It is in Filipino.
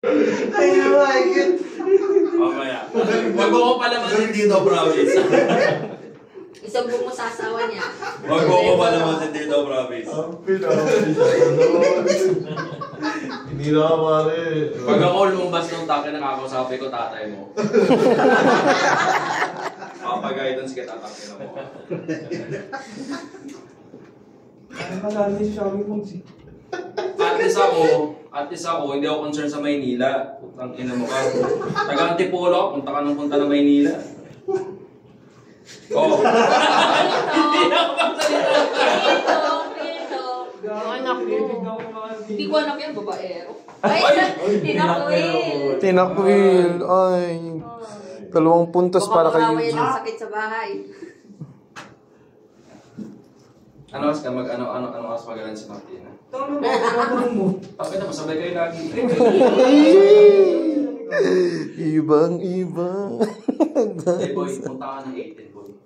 Ay, Michael. Mamaya. Wag mo palamasin dito, promise. Isang buong masasawa niya. Wag mo palamasin dito, promise. Ang pinapis hindi na ka, pare. Pag ako lumabas ng take, nakakausapin ko tatay mo. Papag-guidance kita, tatay mo. Ano ka lang si Xiaomi Pong si? At least ako, hindi ako concerned sa Maynila. Putang ina mo ka. Taga-Antipolo ako, punta ka ng punta ng Maynila. Oh. Hindi na ako magsalita. Pito. Anak ko. Hindi ko anak yan, babaero. Ay, tinakwil. Tinakwil. Ay. 2 puntos para kay Baka Eugene. ng sakit sa bahay. Ano mas ka ano mas magalan si Martina? Tanong mo. Tapos na masabay kayo lagi. Ibang-ibang. Hey boy, punta ka ng 18 boy.